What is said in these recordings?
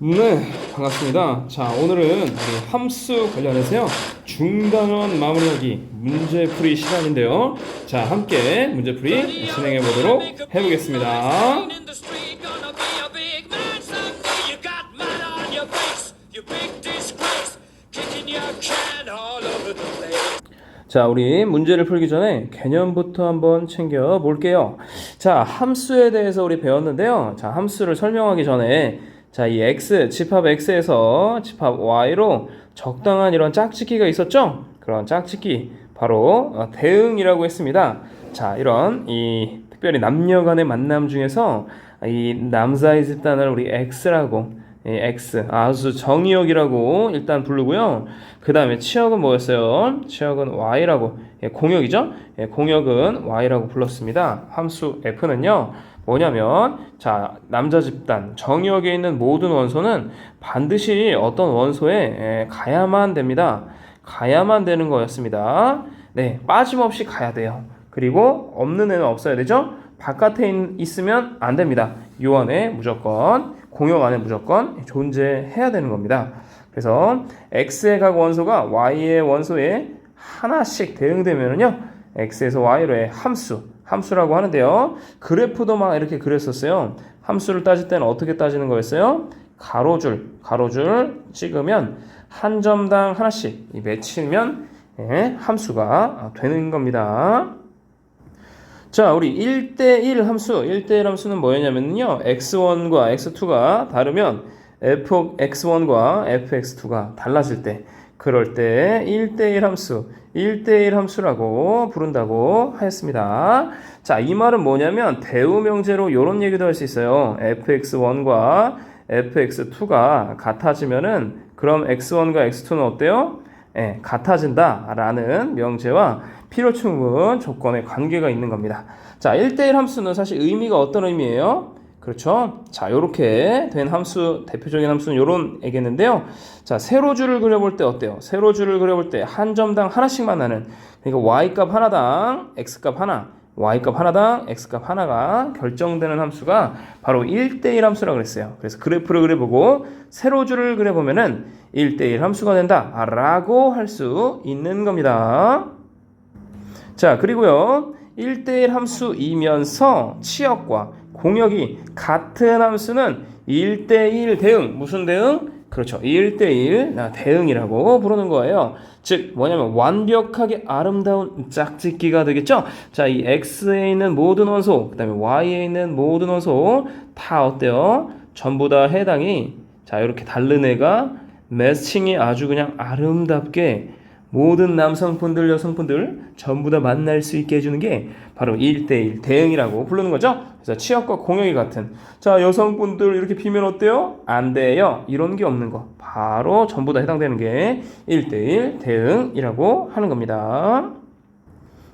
네, 반갑습니다. 자, 오늘은 우리 함수 관련해서요. 중단원 마무리하기 문제풀이 시간인데요. 자, 함께 문제풀이 진행해 보도록 해보겠습니다. 자, 우리 문제를 풀기 전에 개념부터 한번 챙겨 볼게요. 자, 함수에 대해서 우리 배웠는데요. 자, 함수를 설명하기 전에 자, 이 x, 집합 x에서 집합 y로 적당한 이런 짝짓기가 있었죠? 그런 짝짓기, 바로 대응이라고 했습니다. 자, 이런 이 특별히 남녀 간의 만남 중에서 이 남자의 집단을 우리 x라고, x, 아주 정의역이라고 일단 부르고요. 그 다음에 치역은 뭐였어요? 치역은 y라고, 공역이죠? 공역은 y라고 불렀습니다. 함수 f는요. 뭐냐면 자, 남자 집단 정의역에 있는 모든 원소는 반드시 어떤 원소에 가야만 됩니다. 가야만 되는 거였습니다. 네, 빠짐없이 가야 돼요. 그리고 없는 애는 없어야 되죠. 바깥에 있으면 안 됩니다. 요 안에 무조건, 공역 안에 무조건 존재해야 되는 겁니다. 그래서 X의 각 원소가 Y의 원소에 하나씩 대응되면은요, X에서 Y로의 함수라고 하는데요. 그래프도 막 이렇게 그렸었어요. 함수를 따질 때는 어떻게 따지는 거였어요? 가로줄 찍으면 한 점당 하나씩 맺히면 함수가 되는 겁니다. 자, 우리 1대1 함수, 1대1 함수는 뭐였냐면요. x1과 x2가 다르면 fx1과 fx2가 달라질 때, 그럴 때 1대1 함수, 1대1 함수라고 부른다고 하였습니다. 자, 이 말은 뭐냐면 대우명제로 이런 얘기도 할 수 있어요. fx1과 fx2가 같아지면은 그럼 x1과 x2는 어때요? 같아진다라는 명제와 필요충분 조건의 관계가 있는 겁니다. 자, 1대1 함수는 사실 의미가 어떤 의미예요? 그렇죠? 자, 요렇게 된 함수, 대표적인 함수는 요런 애겠는데요. 자, 세로줄을 그려볼 때 어때요? 세로줄을 그려볼 때 한 점당 하나씩만 나는, 그러니까 y값 하나당 x값 하나, y값 하나당 x값 하나가 결정되는 함수가 바로 1대1 함수라고 그랬어요. 그래서 그래프를 그려보고 세로줄을 그려보면은 1대1 함수가 된다라고 할 수 있는 겁니다. 자, 그리고요, 1대1 함수이면서 치역과 공역이 같은 함수는 1대1 대응. 무슨 대응? 그렇죠. 1대1 대응이라고 부르는 거예요. 즉 뭐냐면 완벽하게 아름다운 짝짓기가 되겠죠. 자, 이 X에 있는 모든 원소, 그 다음에 Y에 있는 모든 원소 다 어때요? 전부 다 해당이, 자, 이렇게 다른 애가 매칭이 아주 그냥 아름답게 모든 남성분들, 여성분들 전부 다 만날 수 있게 해주는 게 바로 1대1 대응이라고 부르는 거죠. 그래서 치역과 공역이 같은, 자, 여성분들 이렇게 피면 어때요? 안 돼요. 이런 게 없는 거 바로 전부 다 해당되는 게 1대1 대응이라고 하는 겁니다.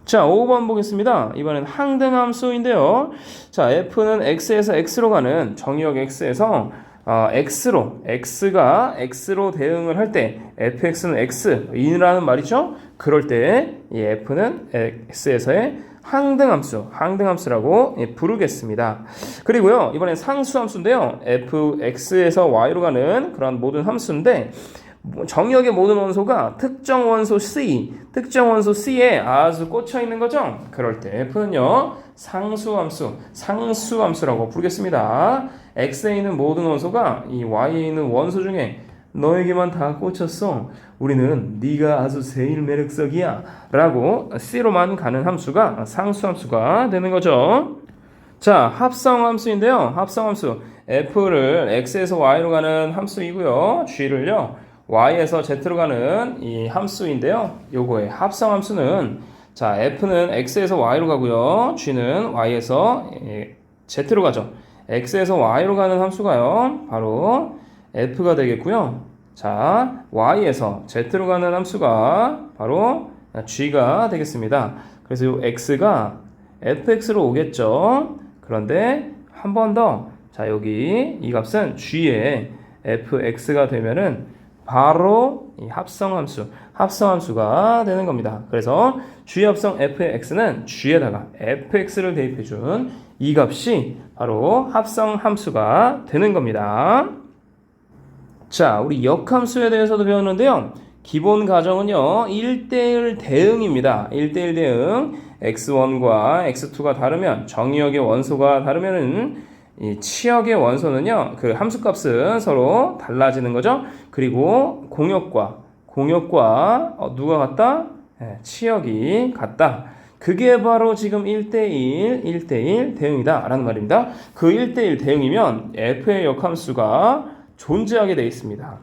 자, 5번 보겠습니다. 이번엔 항등함수인데요. 자, F는 X에서 X로 가는 정의역 X에서 X가 X로 대응을 할 때 fx는 X이라는 말이죠. 그럴 때 이 F는 X에서의 항등함수라고 부르겠습니다. 그리고요, 이번엔 상수함수인데요. fx에서 y로 가는 그런 모든 함수인데 정의역의 모든 원소가 특정 원소 C에 아주 꽂혀 있는 거죠. 그럴 때 F는요, 상수함수라고 부르겠습니다. X에 있는 모든 원소가 이 Y에 있는 원소 중에 너에게만 다 꽂혔어. 우리는 네가 아주 제일 매력적이야. 라고 C로만 가는 함수가 상수함수가 되는 거죠. 자, 합성함수인데요. 합성함수 F를 X에서 Y로 가는 함수이고요. G를요, Y에서 Z로 가는 이 함수인데요. 요거의 합성함수는, 자, F는 X에서 Y로 가고요. G는 Y에서 Z로 가죠. X에서 Y로 가는 함수가요, 바로 F가 되겠고요. 자, Y에서 Z로 가는 함수가 바로 G가 되겠습니다. 그래서 이 X가 fx로 오겠죠. 그런데 한 번 더, 자, 여기 이 값은 G의 fx가 되면은 바로 이 합성함수가 되는 겁니다. 그래서 G 합성 f의 x는 G에다가 fx를 대입해준 이 값이 바로 합성함수가 되는 겁니다. 자, 우리 역함수에 대해서도 배웠는데요. 기본 가정은요, 1대1 대응입니다. 1대1 대응. x1과 x2가 다르면, 정의역의 원소가 다르면은, 이 치역의 원소는요, 그 함수값은 서로 달라지는 거죠. 그리고 공역과 누가 같다? 치역이 같다. 그게 바로 지금 1대1 대응이다 라는 말입니다. 그 1대1 대응이면 f의 역함수가 존재하게 되어 있습니다.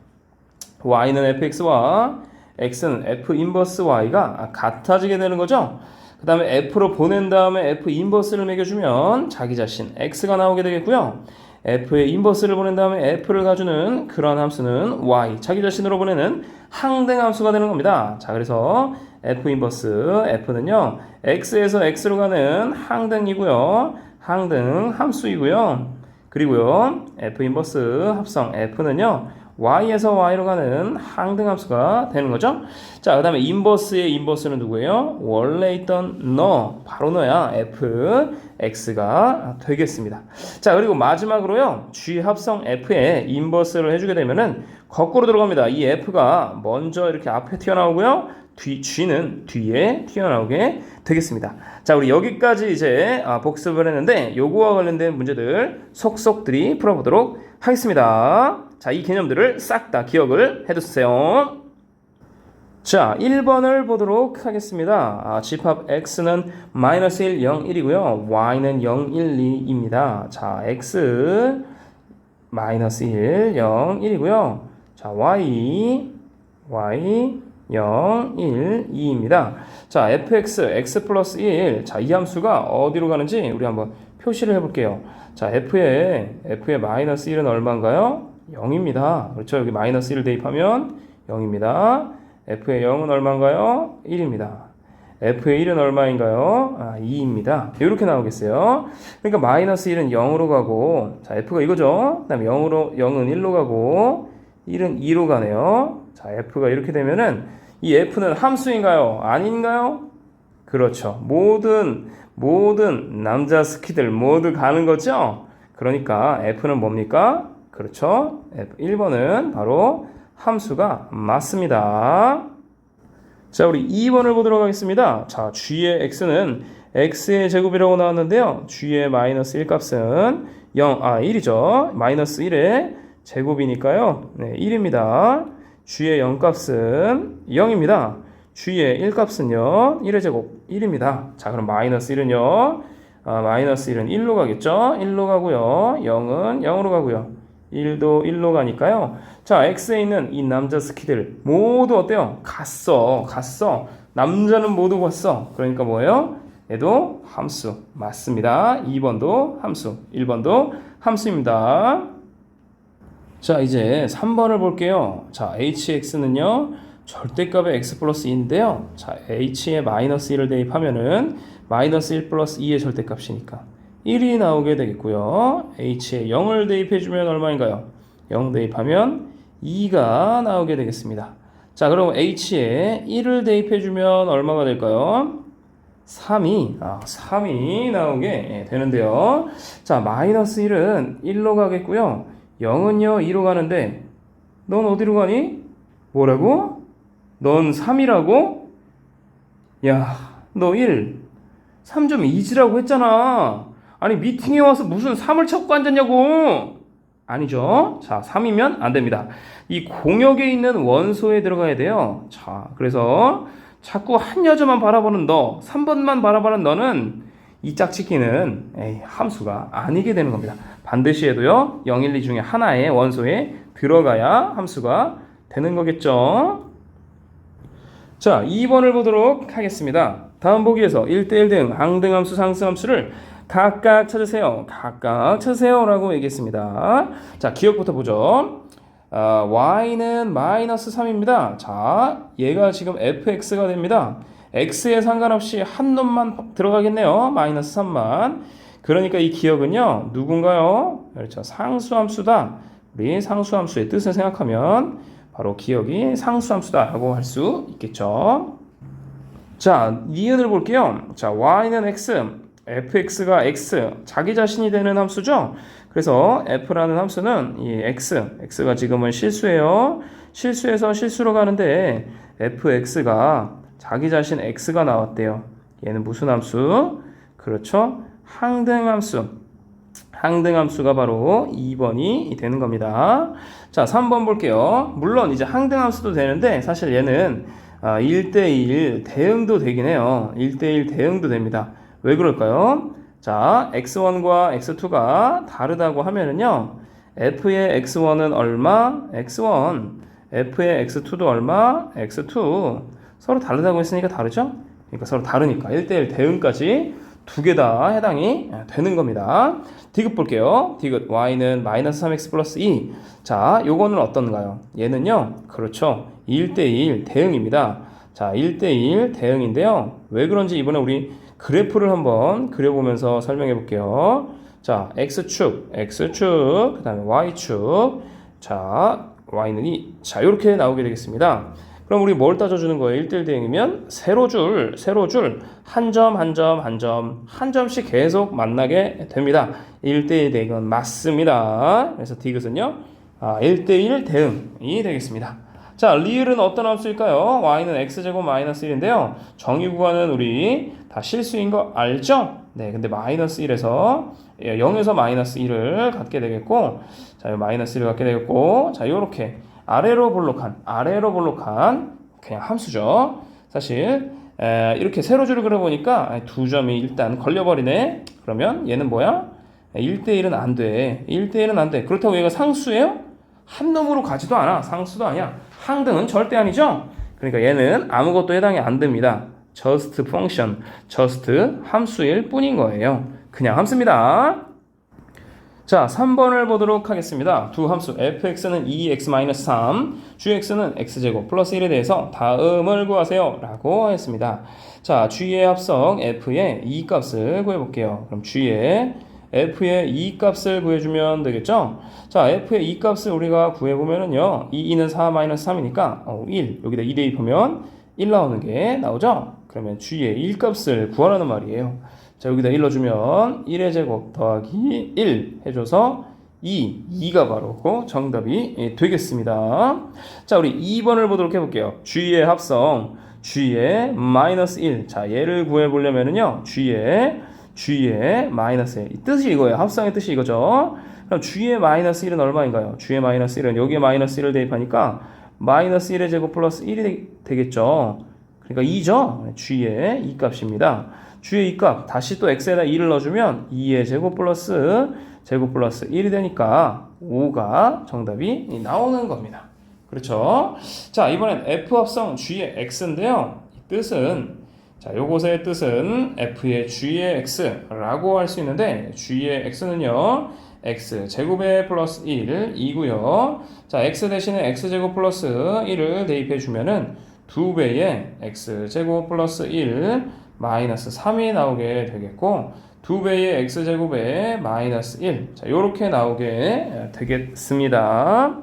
y는 fx와 x는 f 인버스 y가 같아지게 되는 거죠. 그 다음에 f로 보낸 다음에 f 인버스를 매겨주면 자기 자신 x가 나오게 되겠고요. f의 인버스를 보낸 다음에 f를 가주는 그런 함수는 y, 자기 자신으로 보내는 항등 함수가 되는 겁니다. 자, 그래서 f 인버스 f는요, x에서 x로 가는 항등이고요. 항등 함수이고요. 그리고요, f 인버스 합성 f는요, y에서 y로 가는 항등 함수가 되는 거죠. 자, 그 다음에 인버스의 인버스는 누구예요? 원래 있던 바로 너야. f, x가 되겠습니다. 자, 그리고 마지막으로요, g 합성 f에 인버스를 해주게 되면은 거꾸로 들어갑니다. 이 f가 먼저 이렇게 앞에 튀어나오고요, g는 뒤에 튀어나오게 되겠습니다. 자, 우리 여기까지 이제 복습을 했는데 요거와 관련된 문제들 속속들이 풀어보도록 하겠습니다. 자, 이 개념들을 싹 다 기억을 해두세요. 자, 1번을 보도록 하겠습니다. 집합 x는 -1, 0, 1이고요. y는 0, 1, 2입니다. 자, x -1, 0, 1이고요. 자, y 0, 1, 2입니다. 자, fx, x 플러스 1. 자, 이 함수가 어디로 가는지 우리 한번 표시를 해볼게요. 자, f의 -1은 얼마인가요? 0입니다. 그렇죠? 여기 -1을 대입하면 0입니다. f의 0은 얼마인가요? 1입니다. f의 1은 얼마인가요? 2입니다. 이렇게 나오겠어요. 그러니까 -1은 0으로 가고, 자, f가 이거죠? 그 다음에 0은 1로 가고, 1은 2로 가네요. 자, f가 이렇게 되면은, 이 f는 함수인가요? 아닌가요? 그렇죠. 모든 남자 스키들 모두 가는 거죠? 그러니까 f는 뭡니까? 그렇죠. 1번은 바로 함수가 맞습니다. 자, 우리 2번을 보도록 하겠습니다. 자, g의 x는 x의 제곱이라고 나왔는데요. g의 -1 값은 1이죠. -1의 제곱이니까요. 네, 1입니다. g의 0 값은 0입니다. g의 1 값은요, 1의 제곱 1입니다. 자, 그럼 -1은요, -1은 1로 가겠죠? 1로 가고요. 0은 0으로 가고요. 1도 1로 가니까요. 자, x에 있는 이 남자 스키들 모두 어때요? 갔어. 남자는 모두 갔어. 그러니까 뭐예요? 얘도 함수 맞습니다. 2번도 함수, 1번도 함수입니다. 자, 이제 3번을 볼게요. 자, hx는요, 절대값의 x 플러스 2인데요. 자, h에 -1을 대입하면은 -1 플러스 2의 절대값이니까 1이 나오게 되겠고요. h에 0을 대입해주면 얼마인가요? 0 대입하면 2가 나오게 되겠습니다. 자, 그럼 h에 1을 대입해주면 얼마가 될까요? 3이 나오게 되는데요. 자, -1은 1로 가겠고요. 0은요, 2로 가는데 넌 어디로 가니? 뭐라고? 넌 3이라고? 야, 너 1, 3 좀 잊으라고 했잖아. 아니, 미팅에 와서 무슨 3을 찾고 앉았냐고. 아니죠. 자, 3이면 안 됩니다. 이 공역에 있는 원소에 들어가야 돼요. 자, 그래서 자꾸 한 여자만 바라보는 너, 3번만 바라보는 너는 이 짝짓기는 함수가 아니게 되는 겁니다. 반드시 해도요, 0, 1, 2 중에 하나의 원소에 들어가야 함수가 되는 거겠죠. 자, 2번을 보도록 하겠습니다. 다음 보기에서 1대1 대응, 항등함수, 상승함수를 각각 찾으세요. 라고 얘기했습니다. 자, 기억부터 보죠. y는 -3입니다. 자, 얘가 지금 fx가 됩니다. x에 상관없이 한 놈만 들어가겠네요. -3만. 그러니까 이 기억은요, 누군가요? 그렇죠. 상수함수다. 우리 상수함수의 뜻을 생각하면 바로 기억이 상수함수다라고 할 수 있겠죠. 자, 니은을 볼게요. 자, y는 x, fx가 x, 자기 자신이 되는 함수죠. 그래서 f라는 함수는 이 x가 지금은 실수예요. 실수에서 실수로 가는데 fx가 자기 자신 x가 나왔대요. 얘는 무슨 함수? 그렇죠. 항등함수. 항등함수가 바로 2번이 되는 겁니다. 자, 3번 볼게요. 물론 이제 항등함수도 되는데 사실 얘는 1대1 대응도 되긴 해요. 1대1 대응도 됩니다. 왜 그럴까요? 자, x1과 x2가 다르다고 하면은요. f의 x1은 얼마? x1. f의 x2도 얼마? x2. 서로 다르다고 했으니까 다르죠? 그러니까 서로 다르니까 1대1 대응까지 두 개 다 해당이 되는 겁니다. 디귿 볼게요. 디귿 y는 마이너스 3x 플러스 2. 자, 요거는 어떤가요? 얘는요. 그렇죠. 1대1 대응입니다. 자, 1대1 대응인데요. 왜 그런지 이번에 우리 그래프를 한번 그려보면서 설명해 볼게요. 자, x축, 그 다음에 y축. 자, y는 2. 자, 이렇게 나오게 되겠습니다. 그럼 우리 뭘 따져주는 거예요? 1대1 대응이면 세로줄, 한 점씩 계속 만나게 됩니다. 1대1 대응은 맞습니다. 그래서 디귿은요, 1대1 대응이 되겠습니다. 자, 리을은 어떤 함수일까요? y는 x제곱 마이너스 1인데요. 정의 구간은 우리 다 실수인 거 알죠? 네, 근데 마이너스 1에서 0에서 마이너스 1을 갖게 되겠고, 자, 마이너스 1을 갖게 되겠고, 자, 요렇게 아래로 볼록한 그냥 함수죠. 사실 이렇게 세로줄을 그려보니까 두 점이 일단 걸려버리네. 그러면 얘는 뭐야? 1대1은 안 돼. 1대1은 안 돼. 그렇다고 얘가 상수예요? 한 놈으로 가지도 않아. 상수도 아니야. 항등은 절대 아니죠. 그러니까 얘는 아무것도 해당이 안 됩니다. just function, just 함수일 뿐인 거예요. 그냥 함수입니다. 자, 3번을 보도록 하겠습니다. 두 함수 fx는 2x-3, gx는 x제곱 플러스 1에 대해서 다음을 구하세요 라고 했습니다. 자, g의 합성 f의 2값을 구해볼게요. 그럼 g의 f의 2값을 구해주면 되겠죠? 자, f의 2값을 우리가 구해보면은요, 2는 4-3이니까 1, 여기다 2 대입하면 1 나오는 게 나오죠? 그러면 g의 1값을 구하라는 말이에요. 자, 여기다 1 넣어주면 1의 제곱 더하기 1 해줘서 2가 바로 정답이 되겠습니다. 자, 우리 2번을 보도록 해볼게요. g의 합성, g의 마이너스 1. 자, 얘를 구해보려면은요, g의 마이너스 1. 이 뜻이 이거예요. 합성의 뜻이 이거죠. 그럼 g의 마이너스 1은 얼마인가요? g의 마이너스 1은 여기에 마이너스 1을 대입하니까 마이너스 1의 제곱 플러스 1이 되겠죠. 그러니까 2죠. g의 2 값입니다. g의 2값 다시 또 x에다 2를 넣어주면 2의 제곱 플러스 1이 되니까 5가 정답이 나오는 겁니다. 그렇죠? 자, 이번엔 f 합성 g의 x인데요. 이 뜻은, 자, 요것의 뜻은 f의 g의 x라고 할 수 있는데, g의 x는요, x 제곱에 플러스 1 2고요. 자, x 대신에 x 제곱 플러스 1을 대입해 주면은 2배의 x 제곱 플러스 1 마이너스 3이 나오게 되겠고, 2배의 x제곱에 마이너스 1. 자, 요렇게 나오게 되겠습니다.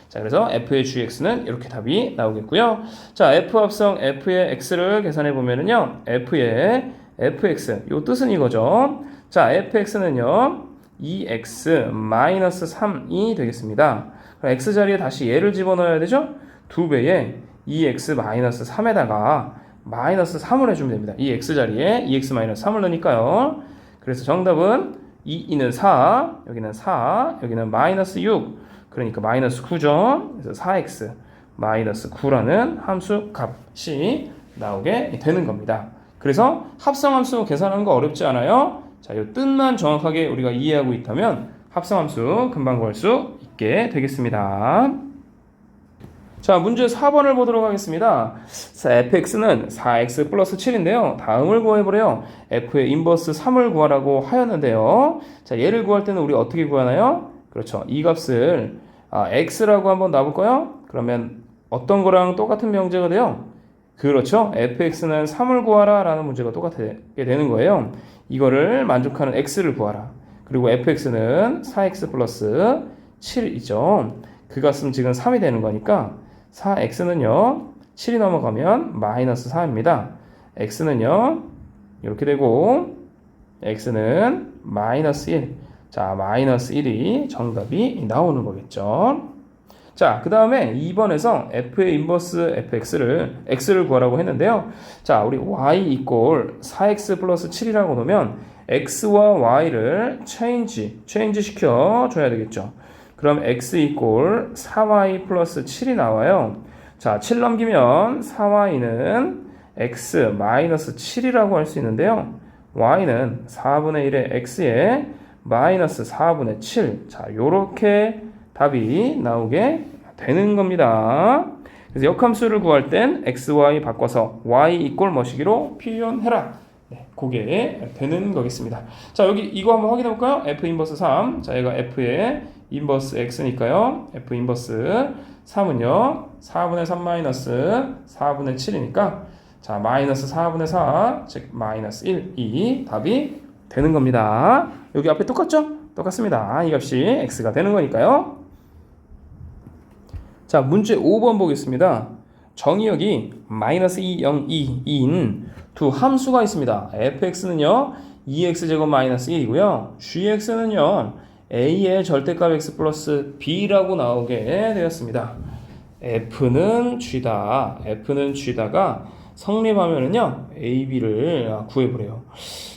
자, 그래서 f의 gx는 이렇게 답이 나오겠고요. 자, f 합성 f의 x를 계산해 보면은요, f의 fx, 요 뜻은 이거죠. 자, fx는요, 2x 마이너스 3이 되겠습니다. 그럼 x 자리에 다시 얘를 집어넣어야 되죠? 2배의 2x 마이너스 3에다가 마이너스 3을 해주면 됩니다. 이 x 자리에 2x 마이너스 3을 넣으니까요. 그래서 정답은 2는 4, 여기는 4, 여기는 마이너스 6, 그러니까 마이너스 9죠. 그래서 4x 마이너스 9라는 함수 값이 나오게 되는 겁니다. 그래서 합성함수 계산하는 거 어렵지 않아요. 자, 이 뜻만 정확하게 우리가 이해하고 있다면 합성함수 금방 구할 수 있게 되겠습니다. 자, 문제 4번을 보도록 하겠습니다. 자, fx는 4x 플러스 7인데요. 다음을 구해보래요. f의 인버스 3을 구하라고 하였는데요. 자, 얘를 구할 때는 우리 어떻게 구하나요? 그렇죠. 이 값을 x라고 한번 놔볼까요? 그러면 어떤 거랑 똑같은 명제가 돼요? 그렇죠. fx는 3을 구하라 라는 문제가 똑같게 되는 거예요. 이거를 만족하는 x를 구하라. 그리고 fx는 4x 플러스 7이죠. 그 값은 지금 3이 되는 거니까 4x는요 7이 넘어가면 마이너스 4입니다. x는요 이렇게 되고 x는 마이너스 1. 자, 마이너스 1이 정답이 나오는 거겠죠. 자, 그 다음에 2번에서 f의 인버스 x를 구하라고 했는데요. 자, 우리 y 이꼴 4x 플러스 7이라고 놓으면 x와 y를 체인지 시켜 줘야 되겠죠. 그럼 x 이꼴 4y 플러스 7이 나와요. 자, 7 넘기면 4y는 x 마이너스 7이라고 할 수 있는데요. y는 4분의 1의 x에 마이너스 4분의 7. 자, 요렇게 답이 나오게 되는 겁니다. 그래서 역함수를 구할 땐 x, y 바꿔서 y 이꼴 뭐시기로 표현해라. 네, 그게 되는 거겠습니다. 자, 여기 이거 한번 확인해 볼까요? f 인버스 3. 자, 얘가 f의 인버스 x니까요. f 인버스 3은요. 4분의 3 마이너스 4분의 7이니까 자, 마이너스 4분의 4, 즉 마이너스 1, 이 답이 되는 겁니다. 여기 앞에 똑같죠? 똑같습니다. 이 값이 x가 되는 거니까요. 자, 문제 5번 보겠습니다. 정의역이 마이너스 2, 0, 2인 두 함수가 있습니다. fx는요 2x제곱 마이너스 1이고요. gx는요 a의 절대값 x 플러스 b라고 나오게 되었습니다. f는 g다가 성립하면은요 a, b를 구해보래요.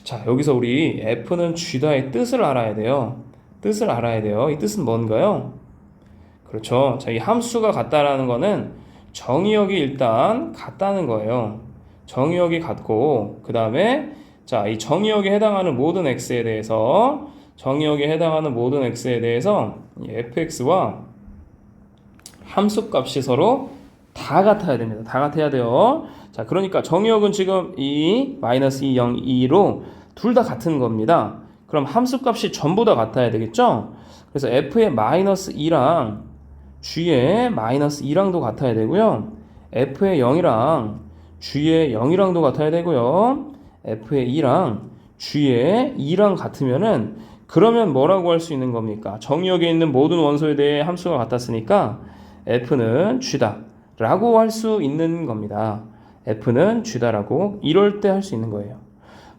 자, 여기서 우리 f는 g다의 뜻을 알아야 돼요. 이 뜻은 뭔가요? 그렇죠. 자, 이 함수가 같다라는 거는 정의역이 일단 같다는 거예요. 정의역이 같고, 그 다음에 자, 이 정의역에 해당하는 모든 x에 대해서 이 fx와 함수값이 서로 다 같아야 됩니다. 다 같아야 돼요. 자, 그러니까 정의역은 지금 이 마이너스 2, 0, 2로 둘 다 같은 겁니다. 그럼 함수값이 전부 다 같아야 되겠죠? 그래서 f의 마이너스 2랑 g의 마이너스 2랑도 같아야 되고요. f의 0이랑 g의 0이랑도 같아야 되고요. f의 2랑 g의 2랑 같으면은 그러면 뭐라고 할 수 있는 겁니까? 정의역에 있는 모든 원소에 대해 함수가 같았으니까 f는 g다 라고 할 수 있는 겁니다. f는 g다라고 이럴 때 할 수 있는 거예요.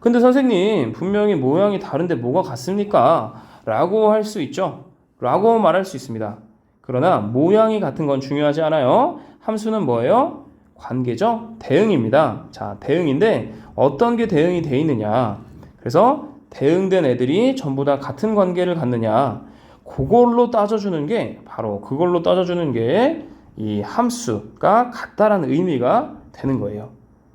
근데 선생님 분명히 모양이 다른데 뭐가 같습니까? 라고 할 수 있죠. 라고 말할 수 있습니다. 그러나 모양이 같은 건 중요하지 않아요. 함수는 뭐예요? 관계죠? 대응입니다. 자, 대응인데 어떤 게 대응이 돼 있느냐. 그래서 대응된 애들이 전부 다 같은 관계를 갖느냐. 그걸로 따져주는 게 이 함수가 같다라는 의미가 되는 거예요.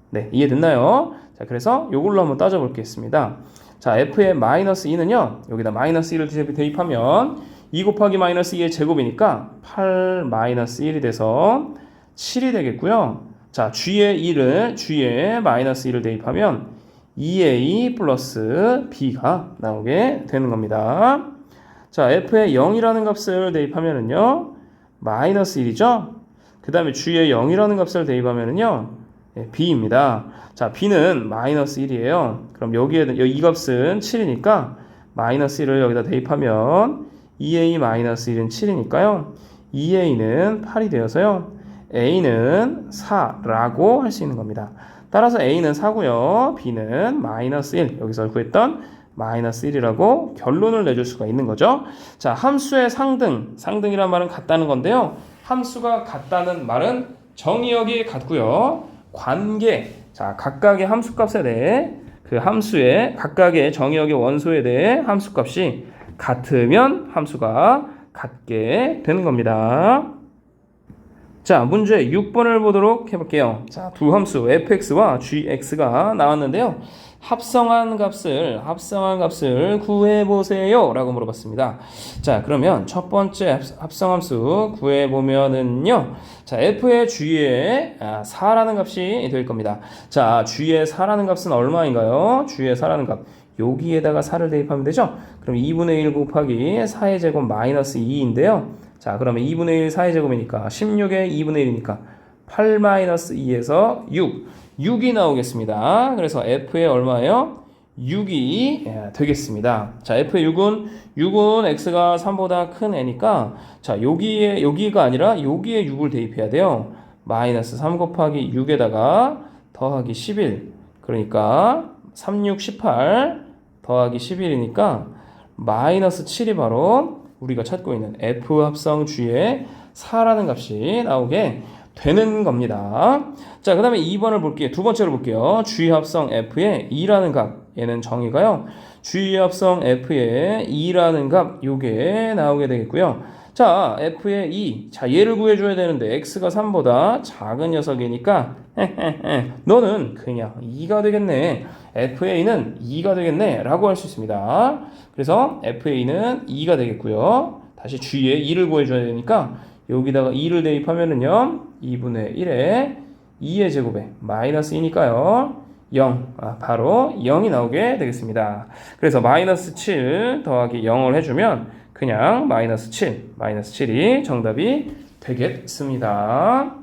네, 이해됐나요? 자, 그래서 이걸로 한번 따져보겠습니다. 자, f의 마이너스 2는요. 여기다 마이너스 1을 대입하면 2 곱하기 마이너스 2의 제곱이니까 8 마이너스 1이 돼서 7이 되겠고요. 자, g의 마이너스 1을 대입하면 2a 플러스 b가 나오게 되는 겁니다. 자, f의 0이라는 값을 대입하면은요. 마이너스 1이죠. 그 다음에 g의 0이라는 값을 대입하면은요. b입니다. 자, b는 마이너스 1이에요. 그럼 이 값은 7이니까 마이너스 1을 여기다 대입하면 2a 마이너스 1은 7이니까요. 2a는 8이 되어서요. a는 4라고 할 수 있는 겁니다. 따라서 a는 4고요. b는 마이너스 1. 여기서 구했던 마이너스 1이라고 결론을 내줄 수가 있는 거죠. 자, 함수의 상등이란 말은 같다는 건데요. 함수가 같다는 말은 정의역이 같고요. 관계, 자, 각각의 함수값에 대해 그 함수의 각각의 정의역의 원소에 대해 함수값이 같으면 함수가 같게 되는 겁니다. 자, 문제 6번을 보도록 해볼게요. 자, 두 함수 fx와 gx가 나왔는데요. 합성한 값을 구해보세요 라고 물어봤습니다. 자, 그러면 첫 번째 합성함수 구해보면은요. 자, f의 g의 4라는 값이 될 겁니다. 자, g의 4라는 값은 얼마인가요? g의 4라는 값. 여기에다가 4를 대입하면 되죠? 그럼 2분의 1 곱하기 4의 제곱 마이너스 2인데요. 자, 그러면 2분의 1 4의 제곱이니까 16의 2분의 1이니까 8 마이너스 2에서 6이 나오겠습니다. 그래서 f의 얼마예요? 6이 되겠습니다. 자, f의 6은 x가 3보다 큰 애니까 자, 여기가 아니라 여기에 6을 대입해야 돼요. 마이너스 3 곱하기 6에다가 더하기 11. 그러니까 3, 6, 18 더하기 11이니까 마이너스 7이 바로 우리가 찾고 있는 F 합성 G의 4라는 값이 나오게 되는 겁니다. 자, 그 다음에 2번을 볼게요. 두 번째로 볼게요. G 합성 F의 2라는 값. 얘는 정의가요. G 합성 F의 2라는 값. 요게 나오게 되겠고요. 자, F의 2. 자, 얘를 구해줘야 되는데 X가 3보다 작은 녀석이니까 너는 그냥 2가 되겠네. F의 2는 2가 되겠네. 라고 할 수 있습니다. 그래서 F의 2는 2가 되겠고요. 다시 G의 2를 구해줘야 되니까 여기다가 2를 대입하면은요 2분의 1에 2의 제곱에 마이너스 2니까요 0, 바로 0이 나오게 되겠습니다. 그래서 마이너스 7 더하기 0을 해주면 그냥 마이너스 7이 정답이 되겠습니다.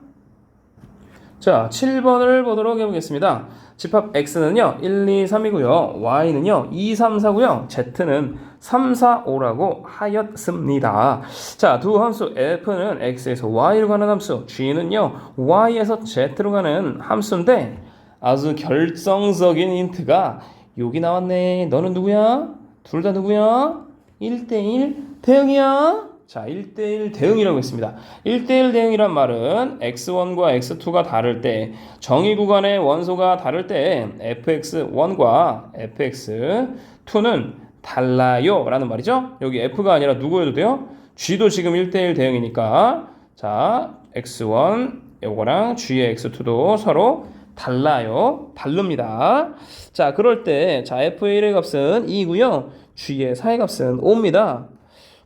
자, 7번을 보도록 해보겠습니다. 집합 X는요 1, 2, 3이고요 Y는요 2, 3, 4고요 Z는 3, 4, 5라고 하였습니다. 자, 두 함수 F는 X에서 Y로 가는 함수, G는요 Y에서 Z로 가는 함수인데 아주 결정적인 힌트가 여기 나왔네. 너는 누구야? 둘 다 누구야? 1대1 대응이야. 자, 1대1 대응이라고 했습니다. 1대1 대응이란 말은 x1과 x2가 다를 때, 정의 구간의 원소가 다를 때 fx1과 fx2는 달라요 라는 말이죠. 여기 f가 아니라 누구여도 돼요? g도 지금 1대1 대응이니까 자, x1 요거랑 g의 x2도 서로 달라요. 다릅니다. 자, 그럴 때 자, f의 1의 값은 2고요. g의 4의 값은 5입니다.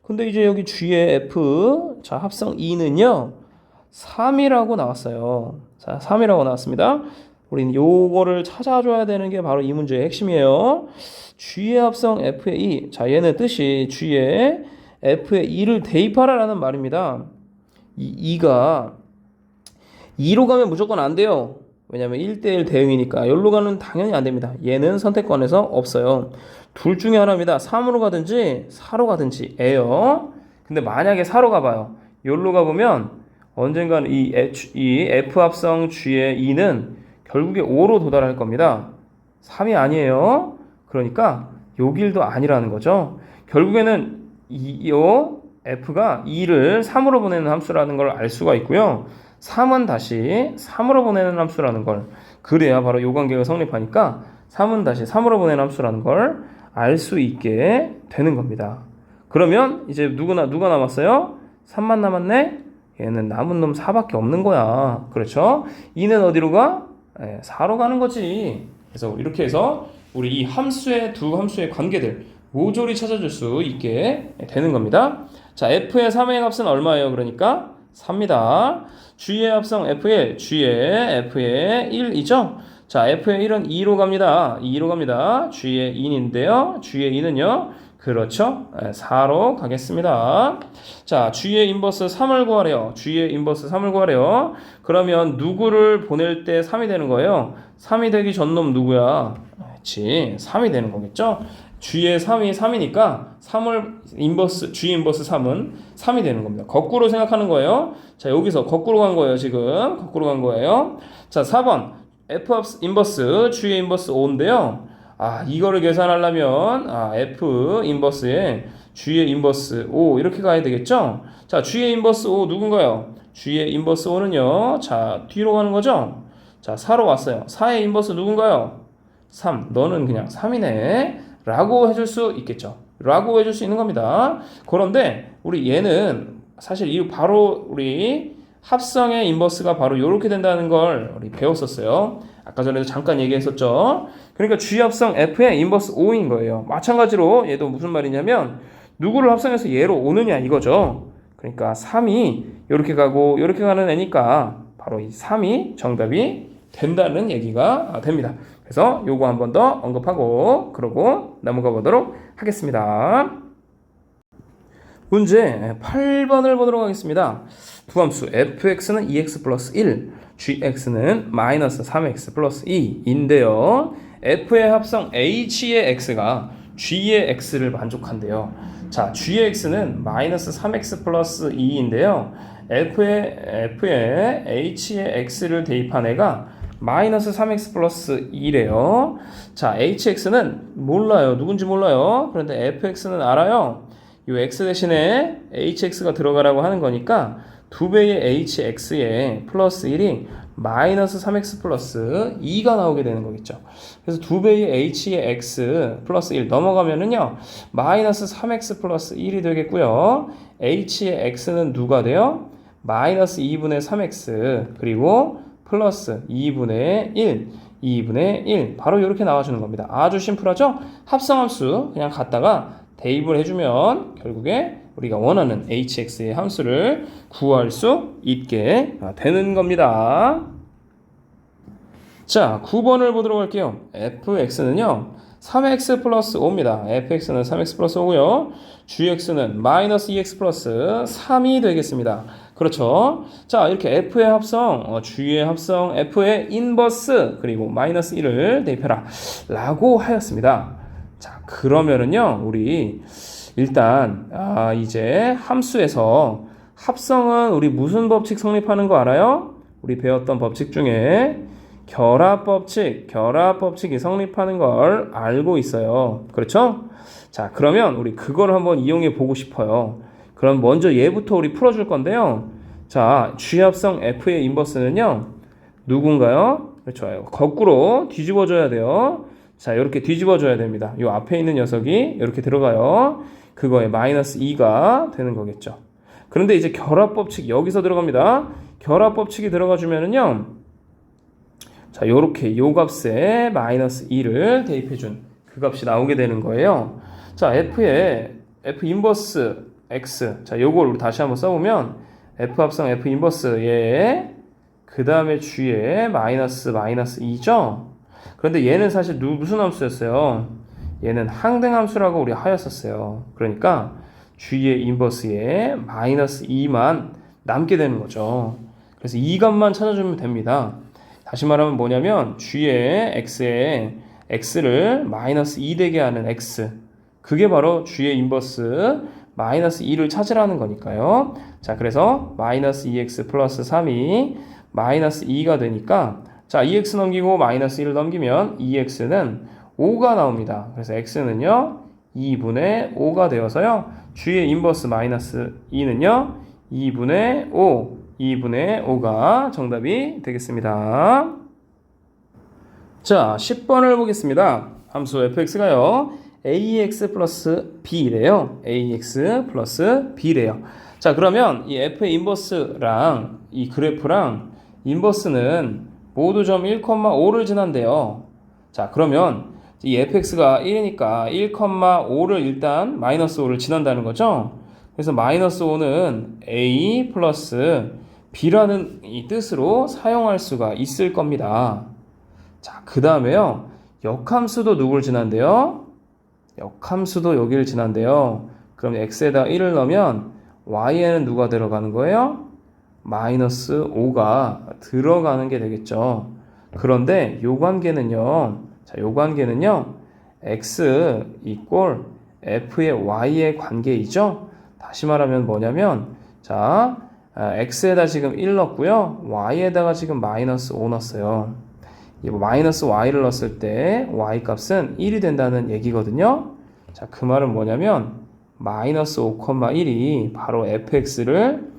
근데 이제 여기 G의 F, 자, 합성 2는요, 3이라고 나왔어요. 자, 3이라고 나왔습니다. 우리는 요거를 찾아줘야 되는 게 바로 이 문제의 핵심이에요. G의 합성 F의 2. 자, 얘는 뜻이 G의 F의 2를 대입하라라는 말입니다. 이 2가 2로 가면 무조건 안 돼요. 왜냐면 1대1 대응이니까. 여기로 가면 당연히 안 됩니다. 얘는 선택권에서 없어요. 둘 중에 하나입니다. 3으로 가든지 4로 가든지 에요. 근데 만약에 4로 가봐요. 여기로 가보면 언젠가는 이 F 합성 G의 2는 결국에 5로 도달할 겁니다. 3이 아니에요. 그러니까 요 길도 아니라는 거죠. 결국에는 요 F가 2를 3으로 보내는 함수라는 걸 알 수가 있고요. 3은 다시 3으로 보내는 함수라는 걸, 그래야 바로 요 관계가 성립하니까 3은 다시 3으로 보내는 함수라는 걸 알 수 있게 되는 겁니다. 그러면 이제 누가 남았어요? 3만 남았네? 얘는 남은 놈 4밖에 없는 거야. 그렇죠? 2는 어디로 가? 4로 가는 거지. 그래서 이렇게 해서 우리 이 함수의 두 함수의 관계들 모조리 찾아줄 수 있게 되는 겁니다. 자, F의 3의 값은 얼마예요? 그러니까 3입니다. G의 합성 F1, G의 F의 1이죠? 자, F의 1은 2로 갑니다. 2로 갑니다. G의 2인데요. G의 2는요. 그렇죠. 4로 가겠습니다. 자, G의 인버스 3을 구하래요. G의 인버스 3을 구하래요. 그러면 누구를 보낼 때 3이 되는 거예요? 3이 되기 전 놈 누구야? 그렇지. 3이 되는 거겠죠? G의 3이 3이니까 3을 G 인버스 3은 3이 되는 겁니다. 거꾸로 생각하는 거예요. 자, 여기서 거꾸로 간 거예요. 지금 거꾸로 간 거예요. 자, 4번 F 인버스 G의 인버스 5인데요. 이거를 계산하려면 F 인버스에 G의 인버스 5 이렇게 가야 되겠죠? 자, G의 인버스 5 누군가요? G의 인버스 5는요. 자, 뒤로 가는 거죠? 자, 4로 왔어요. 4의 인버스 누군가요? 3. 너는 그냥 3이네. 라고 해줄 수 있겠죠. 라고 해줄 수 있는 겁니다. 그런데 우리 얘는 사실 바로 우리 합성의 인버스가 바로 이렇게 된다는 걸 우리 배웠었어요. 아까 전에도 잠깐 얘기했었죠. 그러니까 G 합성 F의 인버스 5인 거예요. 마찬가지로 얘도 무슨 말이냐면 누구를 합성해서 얘로 오느냐 이거죠. 그러니까 3이 이렇게 가고 이렇게 가는 애니까 바로 이 3이 정답이 된다는 얘기가 됩니다. 그래서 요거 한 번 더 언급하고 그러고 넘어가 보도록 하겠습니다. 문제 8번을 보도록 하겠습니다. 두 함수 fx는 2x 플러스 1, gx는 마이너스 3x 플러스 2인데요. f의 합성 h의 x가 g의 x를 만족한대요. 자, g의 x는 마이너스 3x 플러스 2인데요. f의 h의 x를 대입한 애가 마이너스 3x 플러스 2래요. 자, hx는 몰라요. 누군지 몰라요. 그런데 fx는 알아요. 이 x 대신에 hx가 들어가라고 하는 거니까 2배의 hx에 플러스 1이 마이너스 3x 플러스 2가 나오게 되는 거겠죠. 그래서 2배의 h의 x 플러스 1 넘어가면은요 마이너스 3x 플러스 1이 되겠고요. h의 x는 누가 돼요? 마이너스 2분의 3x 그리고 플러스 2분의 1 2분의 1 바로 이렇게 나와주는 겁니다. 아주 심플하죠? 합성함수 그냥 갖다가 대입을 해주면 결국에 우리가 원하는 hx의 함수를 구할 수 있게 되는 겁니다. 자, 9번을 보도록 할게요. fx는요 3x 플러스 5입니다. fx는 3x 플러스 5고요. gx는 마이너스 2x 플러스 3이 되겠습니다. 그렇죠. 자, 이렇게 f의 합성, g의 합성, f의 인버스 그리고 마이너스 1을 대입해라 라고 하였습니다. 자, 그러면은요 우리 일단 이제 함수에서 합성은 우리 무슨 법칙 성립하는 거 알아요? 우리 배웠던 법칙 중에 결합법칙이 성립하는 걸 알고 있어요. 그렇죠? 자, 그러면 우리 그걸 한번 이용해 보고 싶어요. 그럼 먼저 얘부터 우리 풀어줄 건데요. 자, G합성 F의 인버스는요. 누군가요? 그렇죠. 거꾸로 뒤집어줘야 돼요. 자, 이렇게 뒤집어줘야 됩니다. 이 앞에 있는 녀석이 이렇게 들어가요. 그거에 마이너스 2가 되는 거겠죠. 그런데 이제 결합법칙 여기서 들어갑니다. 결합법칙이 들어가주면은요. 자, 요렇게 요 값에 마이너스 2를 대입해준 그 값이 나오게 되는 거예요. 자, F의 F 인버스 X. 자, 요걸 우리 다시 한번 써보면 F 합성 F 인버스 얘 그 다음에 G에 마이너스 2죠. 그런데 얘는 사실 무슨 함수였어요? 얘는 항등함수라고 우리 하였었어요. 그러니까 G의 인버스에 마이너스 2만 남게 되는 거죠. 그래서 이 값만 찾아주면 됩니다. 다시 말하면 뭐냐면 G의 X에 X를 마이너스 2 되게 하는 X 그게 바로 G의 인버스 마이너스 2를 찾으라는 거니까요. 자, 그래서 마이너스 2x 플러스 3이 마이너스 2가 되니까 자, 2x 넘기고 마이너스 1을 넘기면 2x는 5가 나옵니다. 그래서 x는요 2분의 5가 되어서요 G의 인버스 마이너스 2는요 2분의 5가 정답이 되겠습니다. 자, 10번을 보겠습니다. 함수 fx가요 ax 플러스 b래요. ax 플러스 b래요. 자, 그러면 이 f의 인버스랑 이 그래프랑 인버스는 모두 점 1,5를 지난대요. 자, 그러면 이 fx가 1이니까 1,5를 일단 마이너스 5를 지난다는 거죠. 그래서 마이너스 5는 a 플러스 b라는 이 뜻으로 사용할 수가 있을 겁니다. 자, 그 다음에요. 역함수도 누굴 지난대요? 역함수도 여기를 지난대요. 그럼 x에다 1을 넣으면 y에는 누가 들어가는 거예요? 마이너스 5가 들어가는 게 되겠죠. 그런데 요 관계는요. 자, 요 관계는요. x 이꼴 f의 y의 관계이죠. 다시 말하면 뭐냐면 자, x에다 지금 1 넣었고요. y에다가 지금 마이너스 5 넣었어요. 이 마이너스 y를 넣었을 때 y 값은 1이 된다는 얘기거든요. 자, 그 말은 뭐냐면 마이너스 5,1이 바로 fx를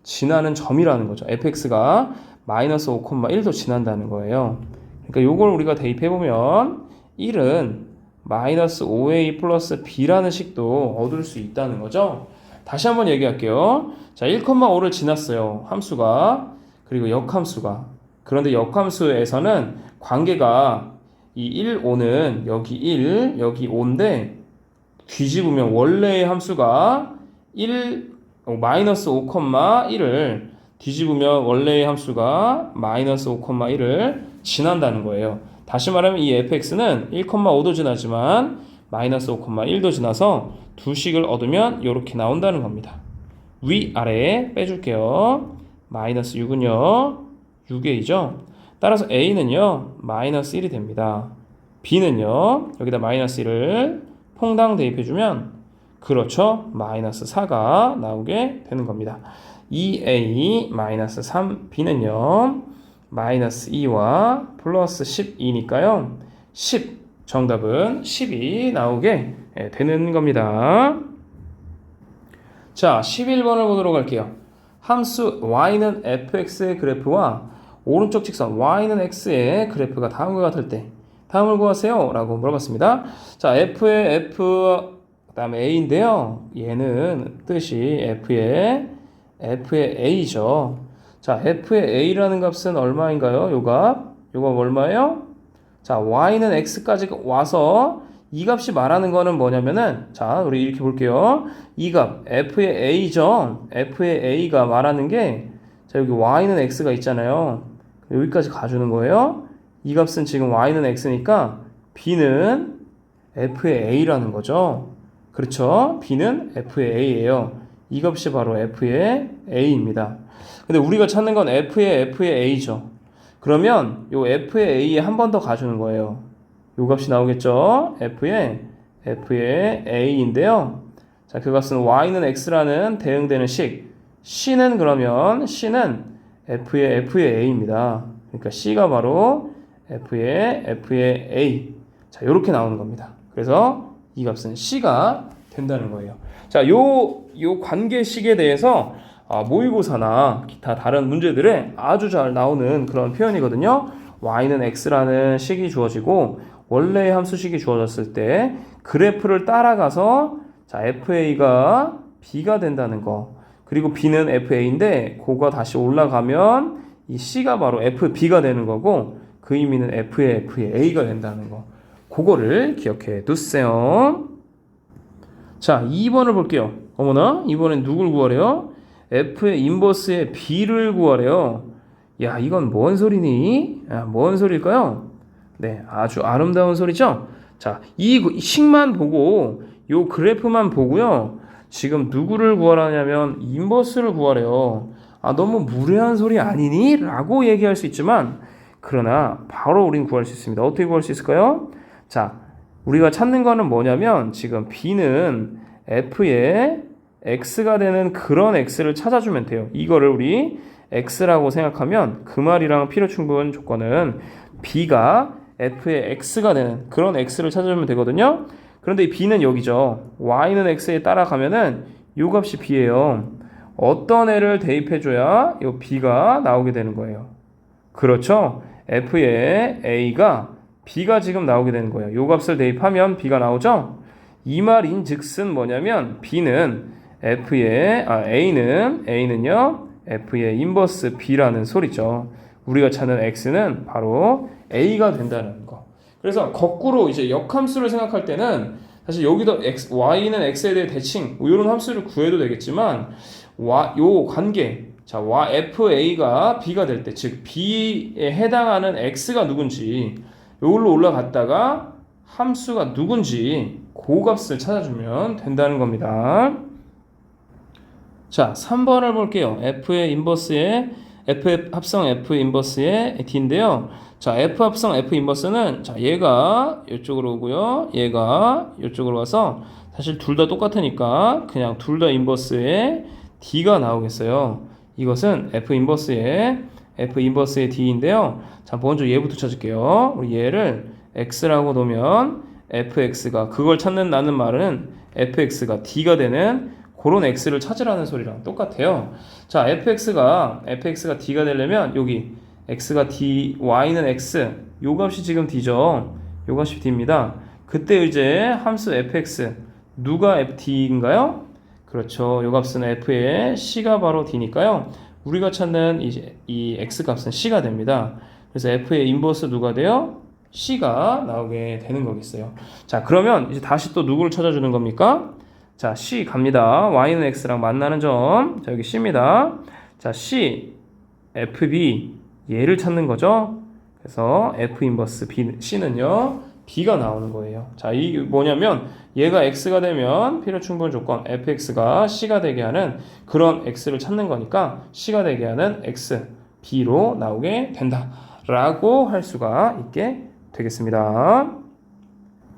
지나는 점이라는 거죠. fx가 마이너스 5,1도 지난다는 거예요. 그러니까 요걸 우리가 대입해보면 1은 마이너스 5a 플러스 b라는 식도 얻을 수 있다는 거죠. 다시 한번 얘기할게요. 자, 1,5를 지났어요. 함수가. 그리고 역함수가. 그런데 역함수에서는 관계가 이 1, 5는 여기 1, 여기 5인데 뒤집으면 원래의 함수가 마이너스 5,1을 뒤집으면 원래의 함수가 마이너스 5,1을 지난다는 거예요. 다시 말하면 이 fx는 1,5도 지나지만 마이너스 5,1도 지나서 두 식을 얻으면 이렇게 나온다는 겁니다. 위아래 빼줄게요. 마이너스 6은요 6a죠. 따라서 a는요 마이너스 1이 됩니다. b는요 여기다 마이너스 1을 퐁당 대입해주면 그렇죠 마이너스 4가 나오게 되는 겁니다. 2a 마이너스 3b는요 마이너스 2와 플러스 12니까요. 10 정답은 10이 나오게 되는 겁니다. 자, 11번을 보도록 할게요. 함수 y는 fx의 그래프와 오른쪽 직선 y는 x의 그래프가 다음과 같을 때 다음을 구하세요 라고 물어봤습니다. 자, f의 f 그 다음에 a인데요. 얘는 뜻이 f의 a죠. 자, f의 a라는 값은 얼마인가요? 요 값. 요거 얼마예요? 자, y는 x까지 와서 이 값이 말하는 거는 뭐냐면은, 자, 우리 이렇게 볼게요. 이 값, f의 a죠. f의 a가 말하는 게, 자, 여기 y는 x가 있잖아요. 여기까지 가주는 거예요. 이 값은 지금 y는 x니까 b는 f의 a라는 거죠. 그렇죠? b는 f의 a예요. 이 값이 바로 f의 a입니다. 근데 우리가 찾는 건 f의 a죠. 그러면 요 f의 a에 한 번 더 가주는 거예요. 요 값이 나오겠죠? f의 a인데요. 자, 그 값은 y는 x라는 대응되는 식. c는 그러면 c는 f의 a입니다. 그러니까 c가 바로 f의 a. 자, 요렇게 나오는 겁니다. 그래서 이 값은 c가 된다는 거예요. 자, 요 관계식에 대해서 모의고사나 기타 다른 문제들에 아주 잘 나오는 그런 표현이거든요. y는 x라는 식이 주어지고 원래의 함수식이 주어졌을 때 그래프를 따라가서 자, fa가 b가 된다는 거. 그리고 b는 fa인데 그거 다시 올라가면 이 c가 바로 fb가 되는 거고 그 의미는 f의 a가 된다는 거. 그거를 기억해 두세요. 자, 2번을 볼게요. 어머나, 이번엔 누굴 구하래요? f의 인버스의 b를 구하래요. 야, 이건 뭔 소리니? 뭔 소리일까요? 네, 아주 아름다운 소리죠? 자, 이 식만 보고, 요 그래프만 보고요. 지금 누구를 구하라냐면, 인버스를 구하래요. 너무 무례한 소리 아니니? 라고 얘기할 수 있지만, 그러나, 바로 우린 구할 수 있습니다. 어떻게 구할 수 있을까요? 자, 우리가 찾는 거는 뭐냐면, 지금 b는 f의 x가 되는 그런 x를 찾아주면 돼요. 이거를 우리 x라고 생각하면 그 말이랑 필요 충분 조건은 b가 f의 x가 되는 그런 x를 찾아주면 되거든요. 그런데 이 b는 여기죠. y는 x에 따라가면은 요 값이 b예요. 어떤 애를 대입해줘야 요 b가 나오게 되는 거예요. 그렇죠. f의 a가 b가 지금 나오게 되는 거예요. 요 값을 대입하면 b가 나오죠. 이 말인 즉슨 뭐냐면 b는 A는요 F의 인버스 B라는 소리죠. 우리가 찾는 X는 바로 A가 된다는 거. 그래서 거꾸로 이제 역함수를 생각할 때는 사실 여기도 Y는 X에 대해 대칭 이런 함수를 구해도 되겠지만 요 관계 자 FA가 B가 될 때 즉 B에 해당하는 X가 누군지 요걸로 올라갔다가 함수가 누군지 그 값을 찾아주면 된다는 겁니다. 자, 3번을 볼게요. F의 인버스의 F 합성 F 인버스의 D인데요. 자, F 합성 F 인버스는 자, 얘가 이쪽으로 오고요. 얘가 이쪽으로 와서 사실 둘 다 똑같으니까 그냥 둘 다 인버스의 D가 나오겠어요. 이것은 F 인버스의 D인데요. 자, 먼저 얘부터 찾을게요. 우리 얘를 X라고 놓으면 fx가 그걸 찾는다는 말은 fx가 d가 되는 그런 x를 찾으라는 소리랑 똑같아요. 자, fx가 d가 되려면 여기 x가 d, y는 x 요 값이 지금 d죠. 요 값이 d입니다. 그때 이제 함수 fx 누가 fd인가요? 그렇죠. 요 값은 f의 c가 바로 d니까요. 우리가 찾는 이 x 값은 c가 됩니다. 그래서 f의 인버스 누가 돼요? c가 나오게 되는 거겠어요. 자, 그러면 이제 다시 또 누구를 찾아주는 겁니까? 자, c 갑니다. y는 x랑 만나는 점. 자, 여기 c입니다. 자, c, fb 얘를 찾는 거죠. 그래서 f 인버스 b, c는요 b가 나오는 거예요. 자, 이 뭐냐면 얘가 x가 되면 필요 충분 조건 fx가 c가 되게 하는 그런 x를 찾는 거니까 c가 되게 하는 x, b로 나오게 된다 라고 할 수가 있게 되겠습니다.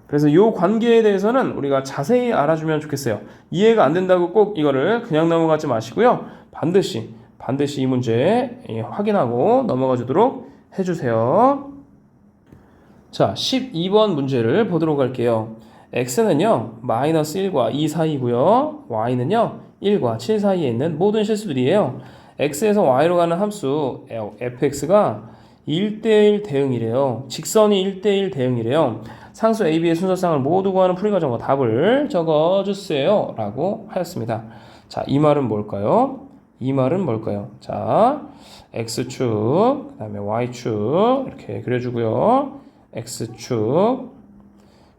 그래서 이 관계에 대해서는 우리가 자세히 알아주면 좋겠어요. 이해가 안 된다고 꼭 이거를 그냥 넘어가지 마시고요. 반드시 반드시 이 문제 확인하고 넘어가 주도록 해주세요. 자, 12번 문제를 보도록 할게요. x는요, 마이너스 1과 2 사이고요. y는요, 1과 7 사이에 있는 모든 실수들이에요. x에서 y로 가는 함수 fx가 1대1 대응이래요. 직선이 1대1 대응이래요. 상수 a, b의 순서상을 모두 구하는 풀이과정과 답을 적어주세요. 라고 하였습니다. 자, 이 말은 뭘까요? 이 말은 뭘까요? 자, x축, 그 다음에 y축 이렇게 그려주고요. x축,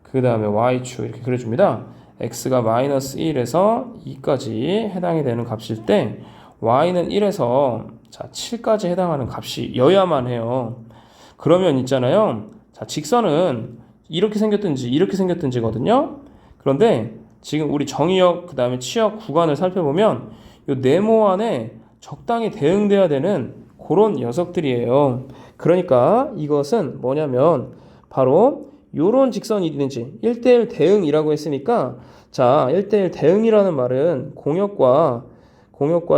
그 다음에 y축 이렇게 그려줍니다. x가 마이너스 1에서 2까지 해당이 되는 값일 때 y는 1에서 자 7까지 해당하는 값이여야만 해요. 그러면 있잖아요. 자, 직선은 이렇게 생겼든지 이렇게 생겼든지거든요. 그런데 지금 우리 정의역 그 다음에 치역 구간을 살펴보면 이 네모 안에 적당히 대응돼야 되는 그런 녀석들이에요. 그러니까 이것은 뭐냐면 바로 요런 직선이 있는지 1대1 대응이라고 했으니까 자 1대1 대응이라는 말은 공역과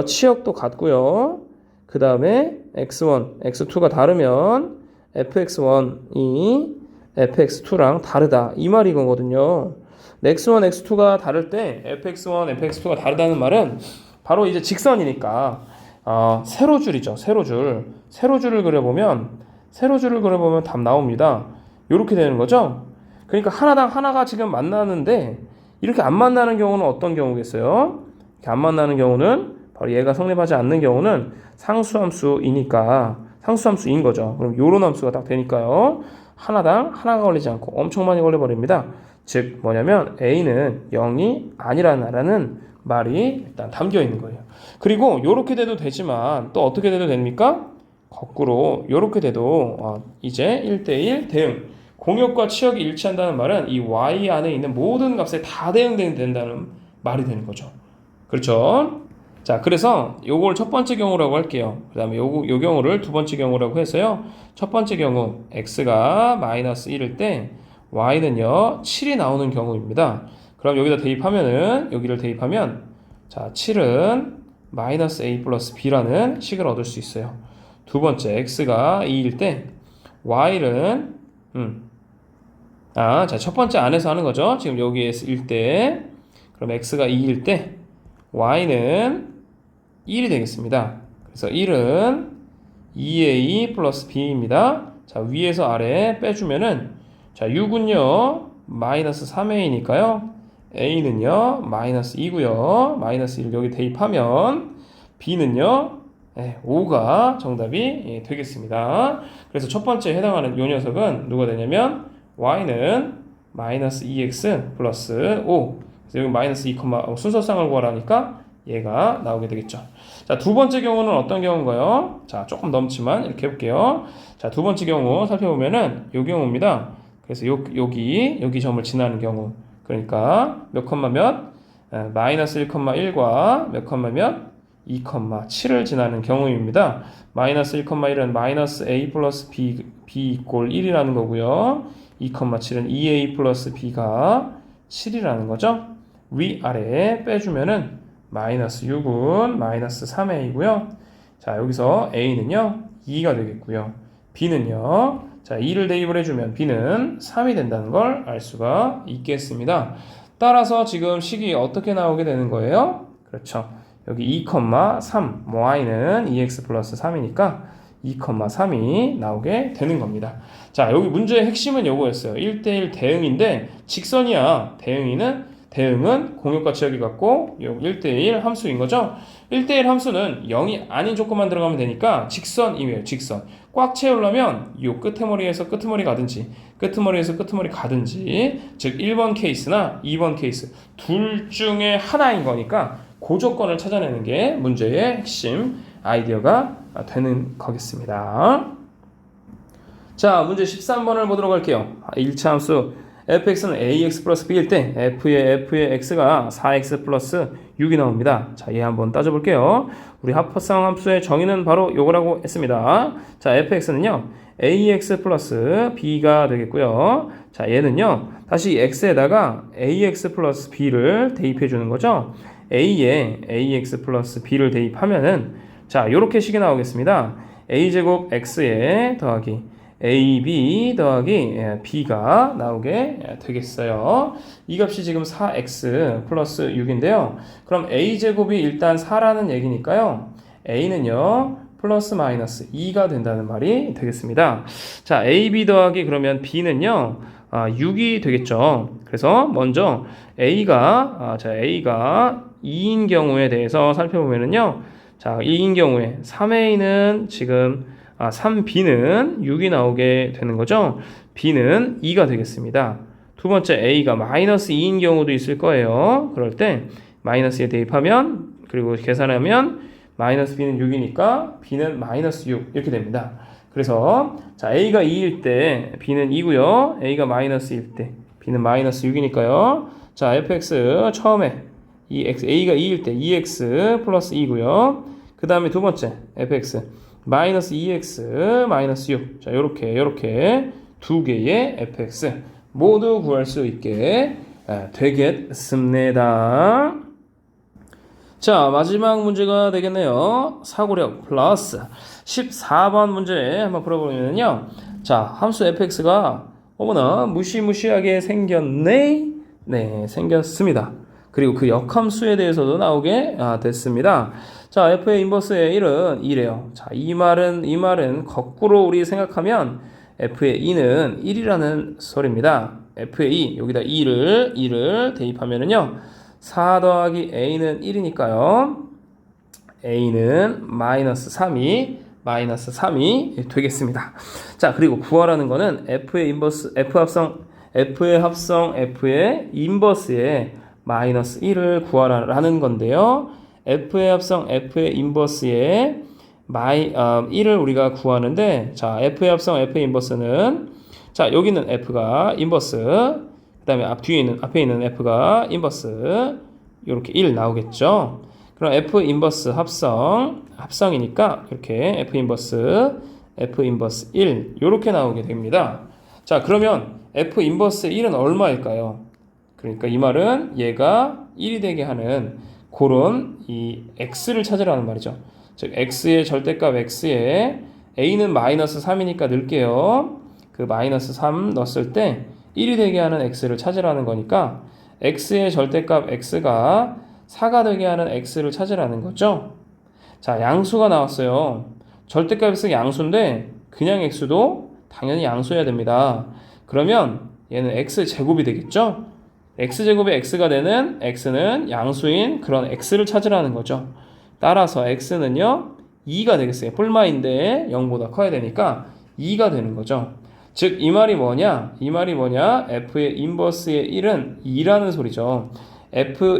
치역도 같고요. 그 다음에 x1, x2가 다르면 fx1이 fx2랑 다르다 이 말이거든요. x1, x2가 다를 때 fx1, fx2가 다르다는 말은 바로 이제 직선이니까 세로줄이죠. 세로줄을 그려보면 답 나옵니다. 이렇게 되는 거죠. 그러니까 하나당 하나가 지금 만나는데 이렇게 안 만나는 경우는 어떤 경우겠어요? 이렇게 안 만나는 경우는 바로 얘가 성립하지 않는 경우는 상수함수인 거죠. 그럼 요런 함수가 딱 되니까요. 하나당 하나가 걸리지 않고 엄청 많이 걸려버립니다. 즉 뭐냐면 A는 0이 아니라는 말이 일단 담겨 있는 거예요. 그리고 요렇게 돼도 되지만 또 어떻게 돼도 됩니까? 거꾸로 요렇게 돼도 이제 1대1 대응 공역과 치역이 일치한다는 말은 이 y 안에 있는 모든 값에 다 대응된다는 말이 되는 거죠. 그렇죠? 자, 그래서 요걸 첫 번째 경우라고 할게요. 그 다음에 요 경우를 두 번째 경우라고 해서요. 첫 번째 경우 x가 마이너스 1일 때 y는요 7이 나오는 경우입니다. 그럼 여기다 여기를 대입하면 자 7은 마이너스 a 플러스 b라는 식을 얻을 수 있어요. 두 번째 x가 2일 때 y는 자, 첫 번째 안에서 하는 거죠. 지금 여기에서 1 때 그럼 x가 2일 때 y는 1이 되겠습니다. 그래서 1은 2a 플러스 b입니다. 자, 위에서 아래 빼주면은 자, 6은요 마이너스 3a니까요 a는요 마이너스 2고요 마이너스 1 여기 대입하면 b는요 5가 정답이 되겠습니다. 그래서 첫 번째 해당하는 이 녀석은 누가 되냐면 y는 마이너스 2x 플러스 5 그래서 여기 마이너스 2, 순서상을 구하라니까 얘가 나오게 되겠죠. 자, 두 번째 경우는 어떤 경우인가요? 자, 조금 넘지만 이렇게 해볼게요. 자, 두 번째 경우 살펴보면은 요 경우입니다. 그래서 여기 점을 지나는 경우 그러니까 몇 컴마 몇? 마이너스 1,1과 몇 컴마 몇? 2,7을 지나는 경우입니다. 마이너스 1,1은 마이너스 a 플러스 b 이꼴 1이라는 거고요. 2,7은 2a 플러스 b가 7이라는 거죠. 위아래 빼주면은 마이너스 6은 마이너스 3a이고요. 자, 여기서 a는요 2가 되겠고요. b는요 자 2를 대입을 해주면 b는 3이 된다는 걸 알 수가 있겠습니다. 따라서 지금 식이 어떻게 나오게 되는 거예요? 그렇죠. 여기 2,3 y는 2x 플러스 3이니까 2,3이 나오게 되는 겁니다. 자, 여기 문제의 핵심은 요거였어요. 1대1 대응인데 직선이야. 대응은 공역과 치역이 같고 1대1 함수인 거죠. 1대1 함수는 0이 아닌 조건만 들어가면 되니까 직선이에요. 직선. 꽉 채우려면 요 끝머리에서 끝머리 가든지 끝머리에서 끝머리 가든지 즉 1번 케이스나 2번 케이스 둘 중에 하나인 거니까 그 조건을 찾아내는 게 문제의 핵심 아이디어가 되는 거겠습니다. 자, 문제 13번을 보도록 할게요. 1차 함수 fx는 ax 플러스 b일 때 f의 x가 4x 플러스 6이 나옵니다. 자, 얘 한번 따져볼게요. 우리 합성함 함수의 정의는 바로 요거라고 했습니다. 자, fx는요 ax 플러스 b가 되겠고요. 자, 얘는요 다시 x에다가 ax 플러스 b를 대입해 주는 거죠. a에 ax 플러스 b를 대입하면은 자, 요렇게 식이 나오겠습니다. a제곱 x에 더하기 ab 더하기 b가 나오게 되겠어요. 이 값이 지금 4x 플러스 6인데요. 그럼 a제곱이 일단 4라는 얘기니까요. a는요. 플러스 마이너스 2가 된다는 말이 되겠습니다. 자, ab 더하기 그러면 b는요. 6이 되겠죠. 그래서 먼저 a가 2인 경우에 대해서 살펴보면은요. 자, 2인 경우에 3a는 지금 3b는 6이 나오게 되는 거죠. b는 2가 되겠습니다. 두 번째 a가 마이너스 2인 경우도 있을 거예요. 그럴 때 마이너스에 대입하면 그리고 계산하면 마이너스 b는 6이니까 b는 마이너스 6 이렇게 됩니다. 그래서 자, a가 2일 때 b는 2고요. a가 마이너스일 때 b는 마이너스 6이니까요. 자, fx 처음에 a가 2일 때 2x 플러스 2고요. 그 다음에 두 번째 fx 마이너스 2x 마이너스 6. 자, 요렇게 두 개의 fx 모두 구할 수 있게 되겠습니다. 자, 마지막 문제가 되겠네요. 사고력 플러스 14번 문제 한번 풀어보면요. 자, 함수 fx가 어머나 무시무시하게 생겼네. 네, 생겼습니다. 그리고 그 역함수에 대해서도 나오게 됐습니다. 자, f의 인버스의 1은 2래요. 자, 이 말은 거꾸로 우리 생각하면 f의 2는 1이라는 소리입니다. f의 2, 여기다 2를 대입하면은요. 4 더하기 a는 1이니까요. a는 마이너스 3이 되겠습니다. 자, 그리고 구하라는 거는 f의 인버스, f의 합성, f의 인버스에 마이너스 1을 구하라는 건데요. f의 합성, f의 인버스에 1을 우리가 구하는데, 자, f의 합성, f의 인버스는, 자, 여기는 f가 인버스, 그 다음에 앞에 있는 f가 인버스, 이렇게 1 나오겠죠. 그럼 f 인버스 합성이니까, 이렇게 f 인버스 1, 이렇게 나오게 됩니다. 자, 그러면 f 인버스 1은 얼마일까요? 그러니까 이 말은 얘가 1이 되게 하는 그런 이 x를 찾으라는 말이죠. 즉 x의 절대값 x에 a는 마이너스 3이니까 넣을게요. 그 마이너스 3 넣었을 때 1이 되게 하는 x를 찾으라는 거니까 x의 절대값 x가 4가 되게 하는 x를 찾으라는 거죠. 자, 양수가 나왔어요. 절대값 x가 양수인데 그냥 x도 당연히 양수여야 됩니다. 그러면 얘는 x제곱이 되겠죠? x제곱이 x가 되는 x는 양수인 그런 x를 찾으라는 거죠. 따라서 x는요 2가 되겠어요. 뿔마인데 0보다 커야 되니까 2가 되는 거죠. 즉 이 말이 뭐냐? f의 인버스의 1은 2라는 소리죠.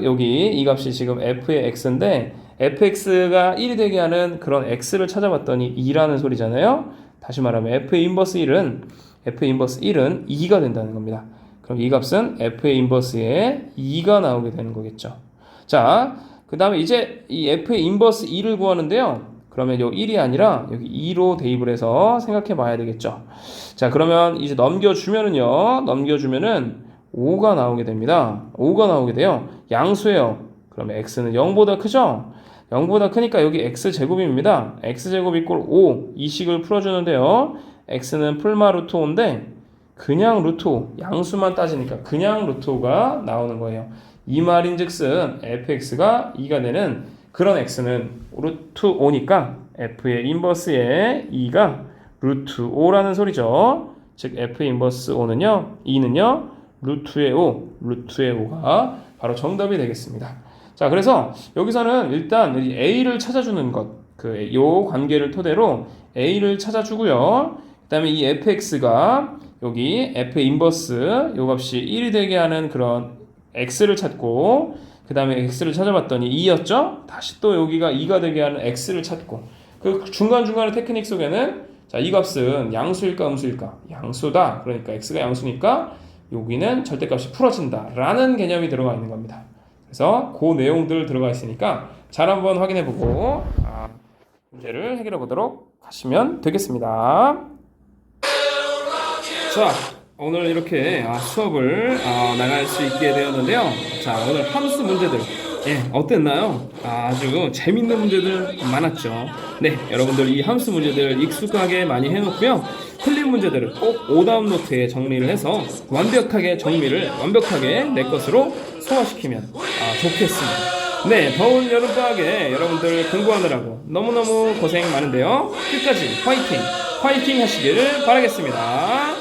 여기 이 값이 지금 f의 x인데 fx가 1이 되게 하는 그런 x를 찾아봤더니 2라는 소리잖아요. 다시 말하면 f의 인버스 1은 2가 된다는 겁니다. 그럼 이 값은 f의 인버스에 2가 나오게 되는 거겠죠. 자, 그 다음에 이제 이 f의 인버스 2를 구하는데요. 그러면 요 1이 아니라 여기 2로 대입을 해서 생각해 봐야 되겠죠. 자, 그러면 이제 넘겨주면은 5가 나오게 됩니다. 5가 나오게 돼요. 양수예요. 그러면 x는 0보다 크죠? 0보다 크니까 여기 x제곱입니다. x제곱 이꼴 5, 이 식을 풀어주는데요. x는 풀마 루트 5인데 그냥 루트 5, 양수만 따지니까 그냥 루트 5가 나오는 거예요. 이 말인즉슨 fx가 2가 되는 그런 x는 루트 5니까 f의 인버스의 2가 루트 5라는 소리죠. 즉 f 인버스 2는요 루트의 5가 바로 정답이 되겠습니다. 자, 그래서 여기서는 일단 a를 찾아주는 것, 요 관계를 토대로 a를 찾아주고요. 그 다음에 이 fx가 여기 f 인버스 요 값이 1이 되게 하는 그런 x를 찾고, 그 다음에 x를 찾아봤더니 2였죠? 다시 또 여기가 2가 되게 하는 x를 찾고, 그 중간중간의 테크닉 속에는 자, 이 값은 양수일까 음수일까? 양수다. 그러니까 x가 양수니까 여기는 절대값이 풀어진다 라는 개념이 들어가 있는 겁니다. 그래서 그 내용들 들어가 있으니까 잘 한번 확인해보고 문제를 해결해 보도록 하시면 되겠습니다. 자, 오늘 이렇게 수업을 나갈 수 있게 되었는데요. 자, 오늘 함수 문제들 예, 어땠나요? 아주 재밌는 문제들 많았죠. 네, 여러분들 이 함수 문제들 익숙하게 많이 해놓고요. 틀린 문제들을 꼭 오답 노트에 정리를 해서 완벽하게 내 것으로 소화시키면 좋겠습니다. 네, 더운 여름방학에 여러분들 공부하느라고 너무너무 고생 많은데요. 끝까지 화이팅 하시기를 바라겠습니다.